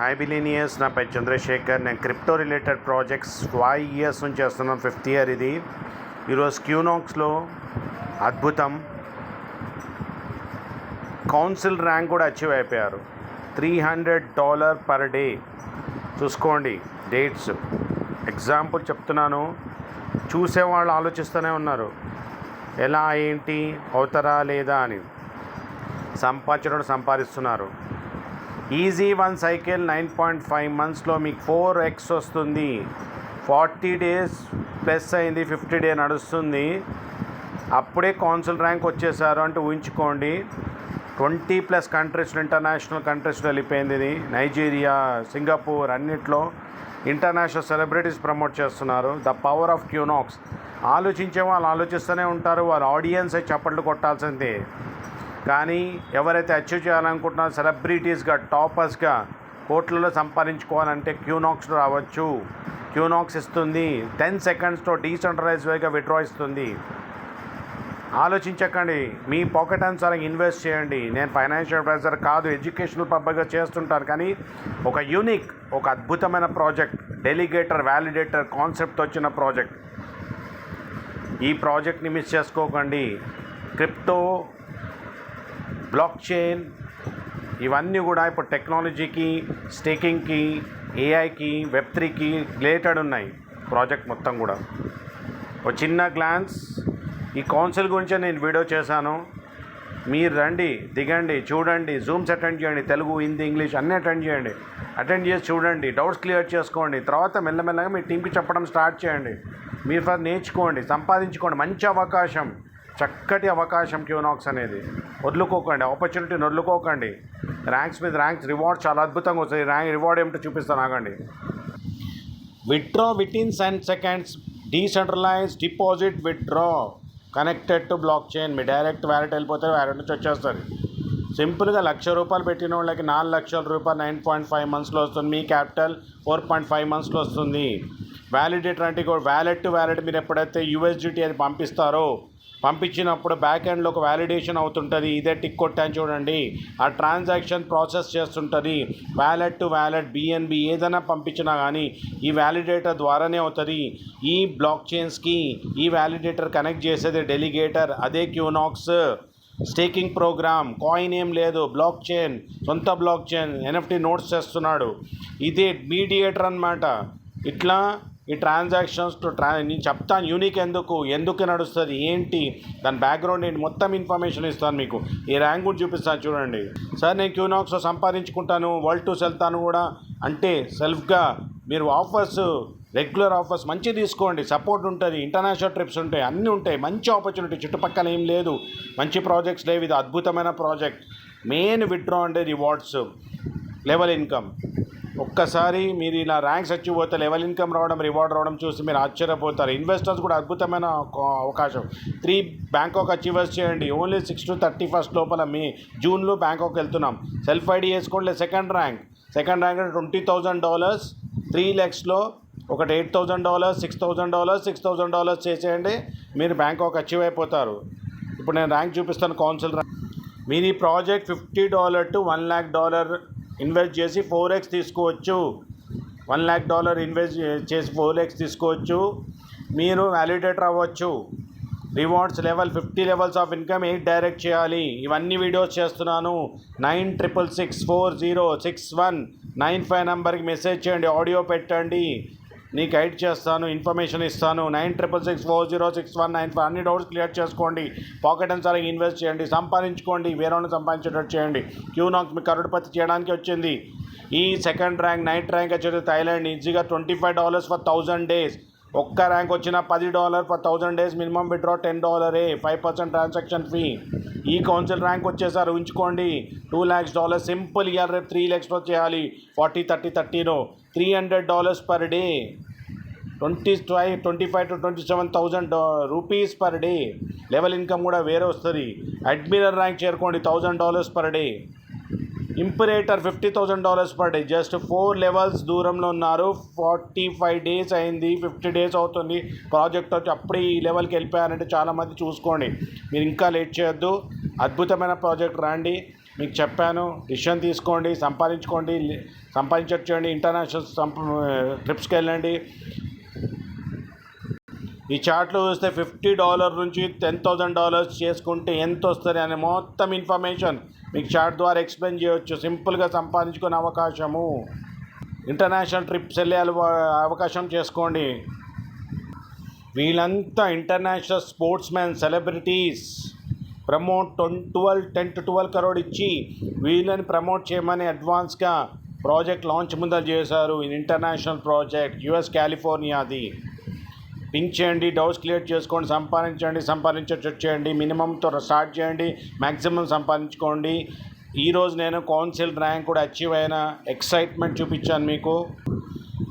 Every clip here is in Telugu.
హాయ్ బిలీనియర్స్, నా పేరు చంద్రశేఖర్. నేను క్రిప్టో రిలేటెడ్ ప్రాజెక్ట్స్ 5 ఇయర్స్ నుంచి చేస్తున్నాను. 5th ఇయర్ ఇది. ఈరోజు క్యూనాక్స్లో అద్భుతం కౌన్సిల్ ర్యాంక్ కూడా అచీవ్ అయిపోయారు. $300 పర్ డే. చూసుకోండి డేట్స్. ఎగ్జాంపుల్ చెప్తున్నాను, చూసేవాళ్ళు ఆలోచిస్తూనే ఉన్నారు ఎలా ఏంటి అవుతారా లేదా అని. సంపాదిస్తున్నారు. ఈజీ 1 సైకిల్ 9.5 మంత్స్లో మీకు 4x వస్తుంది. 40 డేస్ ప్లస్ అయింది, 50 డే నడుస్తుంది. అప్పుడే కౌన్సిల్ ర్యాంక్ వచ్చేసారు అంటే ఊహించుకోండి. 20+ కంట్రీస్లో, ఇంటర్నేషనల్ కంట్రీస్లో వెళ్ళిపోయింది ఇది. నైజీరియా, సింగపూర్ అన్నిట్లో ఇంటర్నేషనల్ సెలబ్రిటీస్ ప్రమోట్ చేస్తున్నారు. ద పవర్ ఆఫ్ క్యూనాక్స్. ఆలోచించే వాళ్ళు ఆలోచిస్తూనే ఉంటారు. వాళ్ళ ఆడియన్సే చప్పట్లు కొట్టాల్సిందే. కానీ ఎవరైతే అచీవ్ చేయాలనుకుంటున్నారో సెలబ్రిటీస్గా, టాపర్స్గా కోట్లలో సంపాదించుకోవాలంటే క్యూనాక్స్లో రావచ్చు. క్యూనాక్స్ ఇస్తుంది 10 సెకండ్స్లో డీసెంట్రలైజ్ వేగా విత్డ్రా ఇస్తుంది. ఆలోచించకండి, మీ పాకెట్ అనుసారం ఇన్వెస్ట్ చేయండి. నేను ఫైనాన్షియల్ అడ్వైజర్ కాదు, ఎడ్యుకేషనల్ పర్పస్గా చేస్తుంటాను. కానీ ఒక అద్భుతమైన ప్రాజెక్ట్, డెలిగేటర్ వ్యాలిడేటర్ కాన్సెప్ట్ వచ్చిన ప్రాజెక్ట్. ఈ ప్రాజెక్ట్ని మిస్ చేసుకోకండి. క్రిప్టో, బ్లాక్ చైన్ ఇవన్నీ కూడా ఇప్పుడు టెక్నాలజీకి, స్టేకింగ్కి, ఏఐకి, వెబ్3కి రిలేటెడ్ ఉన్నాయి. ప్రాజెక్ట్ మొత్తం కూడా ఒక చిన్న గ్లాన్స్. ఈ కౌన్సిల్ గురించే నేను వీడియో చేశాను. మీరు రండి, దిగండి, చూడండి, జూమ్స్ అటెండ్ చేయండి. తెలుగు, హిందీ, ఇంగ్లీష్ అన్నీ అటెండ్ చేయండి. అటెండ్ చేసి చూడండి, డౌట్స్ క్లియర్ చేసుకోండి. తర్వాత మెల్లమెల్లగా మీ టీంకి చెప్పడం స్టార్ట్ చేయండి. మీరు ఫస్ట్ నేర్చుకోండి, సంపాదించుకోండి. మంచి అవకాశం, చక్కటి అవకాశం క్యూనాక్స్ అనేది. వదులుకోకండి, ఆపర్చునిటీని వదులుకోకండి. ర్యాంక్స్ మీద ర్యాంక్స్, రివార్డ్స్ చాలా అద్భుతంగా వస్తాయి. రివార్డ్ ఏమిటో చూపిస్తాను, ఆగండి. Withdraw within 10 seconds, decentralise deposit withdraw connected to blockchain. మీ డైరెక్ట్ వ్యాలెట్ వెళ్ళిపోతే వ్యాలెట్ నుంచి వచ్చేస్తుంది. సింపుల్గా ₹1,00,000 పెట్టిన వాళ్ళకి ₹4,00,000 9.5 మంత్స్లో వస్తుంది. మీ క్యాపిటల్ 4.5 మంత్స్లో వస్తుంది. వ్యాలిడేటర్ అంటే వ్యాలెట్ టు వ్యాలెట్ మీరు ఎప్పుడైతే USDT అది పంపించినప్పుడు బ్యాక్ ఎండ్లో ఒక వ్యాలిడేషన్ అవుతుంటుంది. ఇదే టిక్ కొట్టాను చూడండి, ఆ ట్రాన్సాక్షన్ ప్రాసెస్ చేస్తుంటుంది. వ్యాలెట్ టు వ్యాలెట్, BNB ఏదైనా పంపించినా కానీ ఈ వ్యాలిడేటర్ ద్వారానే అవుతుంది. ఈ బ్లాక్ చైన్స్కి ఈ వ్యాలిడేటర్ కనెక్ట్ చేసేది డెలిగేటర్, అదే క్యూనాక్స్. స్టేకింగ్ ప్రోగ్రామ్, కాయిన్ ఏం లేదు, బ్లాక్ చైన్, సొంత బ్లాక్ చైన్, NFT నోట్స్ చేస్తున్నాడు. ఇదే మీడియేటర్ అన్నమాట. ఇట్లా ఈ ట్రాన్సాక్షన్స్ నేను చెప్తాను యూనిక్ ఎందుకు నడుస్తుంది, ఏంటి దాని బ్యాక్గ్రౌండ్ ఏంటి, మొత్తం ఇన్ఫర్మేషన్ ఇస్తాను మీకు. ఈ ర్యాంక్ కూడా చూపిస్తాను చూడండి. సార్ నేను క్యూనాక్స్లో సంపాదించుకుంటాను, వరల్డ్ టూర్స్ వెళ్తాను కూడా అంటే సెల్ఫ్గా మీరు ఆఫర్స్, రెగ్యులర్ ఆఫర్స్ మంచి తీసుకోండి. సపోర్ట్ ఉంటుంది, ఇంటర్నేషనల్ ట్రిప్స్ ఉంటాయి, అన్నీ ఉంటాయి. మంచి ఆపర్చునిటీ, చుట్టుపక్కల ఏం లేదు, మంచి ప్రాజెక్ట్స్ లేవు. ఇది అద్భుతమైన ప్రాజెక్ట్. మెయిన్ విత్డ్రా అంటే రివార్డ్స్, లెవెల్ ఇన్కమ్. ఒక్కసారి మీరు ఇలా ర్యాంక్స్ వచ్చి పోతే లెవెల్ ఇన్కమ్ రావడం, రివార్డ్ రావడం చూసి మీరు ఆశ్చర్యపోతారు. ఇన్వెస్టర్స్ కూడా అద్భుతమైన అవకాశం. 3 బ్యాంకాక్ అచీవర్స్ చేయండి. ఓన్లీ 6 to 31 లోపల జూన్లో బ్యాంకాక్ వెళ్తున్నాం. సెల్ఫ్ ఐడి వేసుకోండి. సెకండ్ ర్యాంక్ అంటే $20,000. 3 lakhsలో ఒకటి $8,000, $6,000, $6,000 చేసేయండి. మీరు బ్యాంకాక్ అచీవ్ అయిపోతారు. ఇప్పుడు నేను ర్యాంక్ చూపిస్తాను, కౌన్సిల్ ర్యాంక్. మీరు ఈ ప్రాజెక్ట్ $50 to $1 lakh ఇన్వెస్ట్ చేసి 4x తీసుకోవచ్చు. $1 lakh ఇన్వెస్ట్ చేసి 4x తీసుకోవచ్చు. మీరు వ్యాలిడేటర్ అవ్వచ్చు. Rewards level 50 levels of income 8 direct చేయాలి. ఇవన్నీ వీడియోస్ చేస్తున్నాను. 9666406195 నెంబర్కి మెసేజ్ చేయండి, ఆడియో పెట్టండి, నీకు గైడ్ చేస్తాను, ఇన్ఫర్మేషన్ ఇస్తాను. 9666406195. అన్ని డౌట్స్ క్లియర్ చేసుకోండి. పాకెట్ అనుసారం ఇన్వెస్ట్ చేయండి, సంపాదించుకోండి, వేరే వాళ్ళని సంపాదించేటట్టు చేయండి. క్యూనాక్స్ మీ కరోడ్పతి చేయడానికి వచ్చింది. ఈ సెకండ్ ర్యాంక్, నైట్ ర్యాంక్ వచ్చేది థాయిలాండ్. ఈజీగా $25 for 1000 days. ఒక్క ర్యాంక్ వచ్చిన $10 for 1000 days. Minimum withdraw $10, 5% transaction fee. ఈ కౌన్సిల్ ర్యాంక్ వచ్చేసారి ఉంచుకోండి. $2 lakhs. సింపుల్. ఇయర్ రేపు 3 lakhsలో చేయాలి. 40-30-30లో $300 per day. 25 to 27,000 rupees per day. Level income కూడా వేరే వస్తుంది. అడ్మిరల్ ర్యాంక్ చేరుకోండి, $1,000 per day. Imperator $50,000 per day. Just 4 levels దూరంలో ఉన్నారు. 45 days అయింది, 50 days అవుతుంది ప్రాజెక్ట్ వచ్చి. అప్పుడే ఈ లెవెల్కి వెళ్ళిపోయారంటే చాలామంది చూసుకోండి. మీరు ఇంకా లేట్ చేయొద్దు. అద్భుతమైన ప్రాజెక్ట్ రండి. మీకు చెప్పాను. డిసిషన్ తీసుకోండి, సంపాదించండి, ఇంటర్నేషనల్ ట్రిప్స్కి వెళ్ళండి. ఈ చార్ట్లో చూస్తే $50 నుంచి $10,000 చేసుకుంటే ఎంత వస్తుంది అనే మొత్తం ఇన్ఫర్మేషన్ మీకు చార్ట్ ద్వారా ఎక్స్ప్లెయిన్ చేయవచ్చు. సింపుల్గా సంపాదించుకునే అవకాశము, ఇంటర్నేషనల్ ట్రిప్స్ వెళ్ళే అవకాశం చేసుకోండి. వీళ్ళంతా international sports man, celebrities promote 10 to 12 crore ఇచ్చి వీళ్ళని ప్రమోట్ చేయమని అడ్వాన్స్గా ప్రాజెక్ట్ లాంచ్ ముందర చేశారు. International project US కాలిఫోర్నియాది. పింక్ చేయండి, డౌట్స్ క్లియర్ చేసుకోండి, సంపాదించేయండి. మినిమంతో స్టార్ట్ చేయండి, మ్యాక్సిమం సంపాదించుకోండి. ఈరోజు నేను కౌన్సిల్ ర్యాంక్ కూడా అచీవ్ అయిన ఎక్సైట్మెంట్ చూపించాను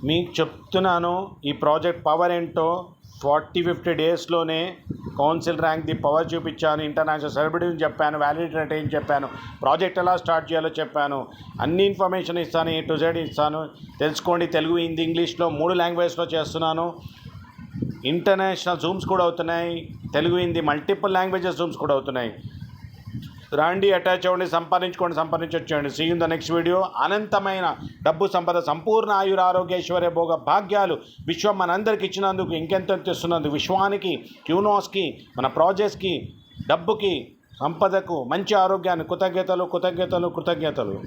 మీకు చెప్తున్నాను. ఈ ప్రాజెక్ట్ పవర్ ఏంటో 40-50 డేస్లోనే కౌన్సిల్ ర్యాంక్ ది పవర్ చూపించాను. ఇంటర్నేషనల్ సెలబ్రిటీని చెప్పాను, వ్యాలిడేటర్ ఏం చెప్పాను, ప్రాజెక్ట్ ఎలా స్టార్ట్ చేయాలో చెప్పాను. అన్ని ఇన్ఫర్మేషన్ ఇస్తాను, A to Z ఇస్తాను. తెలుసుకోండి. తెలుగు, హిందీ, ఇంగ్లీష్లో 3 లాంగ్వేజ్లో చేస్తున్నాను. ఇంటర్నేషనల్ జూమ్స్ కూడా అవుతున్నాయి. Telugu, Hindi multiple languages zooms కూడా అవుతున్నాయి. రాండి, అటాచ్ అవ్వండి, సంపాదించొచ్చేయండి. See in the next video. అనంతమైన డబ్బు సంపద, సంపూర్ణ ఆయుర ఆరోగ్య ఐశ్వర్య భోగ భాగ్యాలు విశ్వం మనందరికి ఇచ్చినందుకు, ఇంకెంత తెస్తున్నందుకు, విశ్వానికి, క్యూనోస్కి, మన ప్రాజెక్ట్స్కి, డబ్బుకి, సంపదకు, మంచి ఆరోగ్యాన్ని కృతజ్ఞతలు.